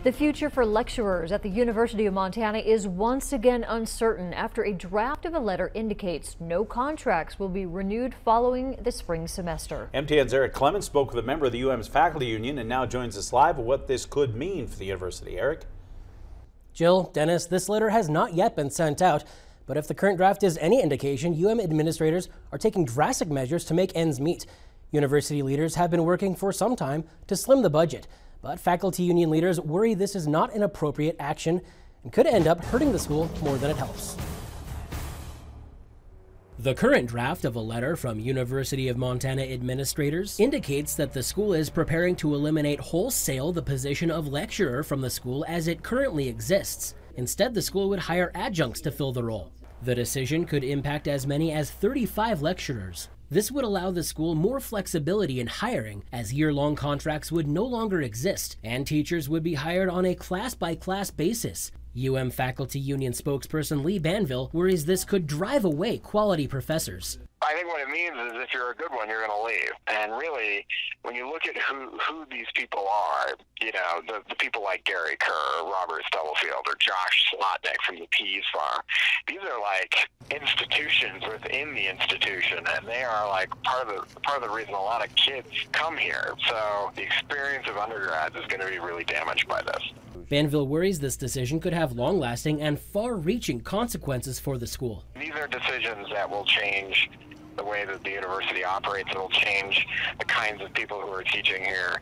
The future for lecturers at the University of Montana is once again uncertain after a draft of a letter indicates no contracts will be renewed following the spring semester. MTN's Eric Clemens spoke with a member of the UM's faculty union and now joins us live with what this could mean for the university. Eric? Jill, Dennis, this letter has not yet been sent out, but if the current draft is any indication, UM administrators are taking drastic measures to make ends meet. University leaders have been working for some time to slim the budget. But faculty union leaders worry this is not an appropriate action and could end up hurting the school more than it helps. The current draft of a letter from University of Montana administrators indicates that the school is preparing to eliminate wholesale the position of lecturer from the school as it currently exists. Instead, the school would hire adjuncts to fill the role. The decision could impact as many as 35 lecturers. This would allow the school more flexibility in hiring, as year-long contracts would no longer exist, and teachers would be hired on a class-by-class basis. UM Faculty Union spokesperson Lee Banville worries this could drive away quality professors. I think what it means is if you're a good one, you're going to leave. And really, when you look at who these people are, you know, the people like Gary Kerr, or Robert Stubblefield, or Josh Slotnick from the Pease Farm, these are like institutions within the institution, and they are like part of the reason a lot of kids come here. So the experience of undergrads is going to be really damaged by this. Banville worries this decision could have long-lasting and far-reaching consequences for the school. These are decisions that will change the way that the university operates. It will change the kinds of people who are teaching here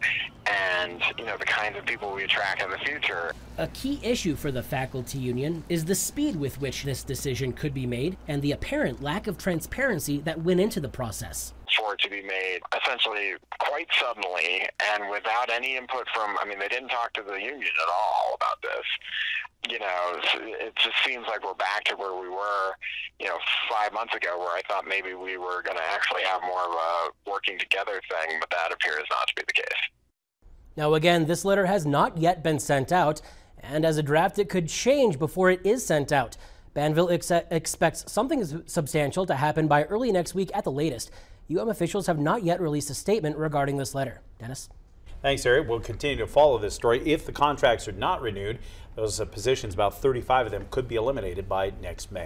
and, you know, the kinds of people we attract in the future. A key issue for the faculty union is the speed with which this decision could be made and the apparent lack of transparency that went into the process. For it to be made essentially quite suddenly and without any input from, I mean, they didn't talk to the union at all about this. You know, it just seems like we're back to where we were, you know, 5 months ago, where I thought maybe we were going to actually have more of a working together thing, but that appears not to be the case. Now again, this letter has not yet been sent out, and as a draft it could change before it is sent out. Banville expects something substantial to happen by early next week at the latest. UM officials have not yet released a statement regarding this letter. Dennis? Thanks, Eric. We'll continue to follow this story. If the contracts are not renewed, those positions, about 35 of them, could be eliminated by next May.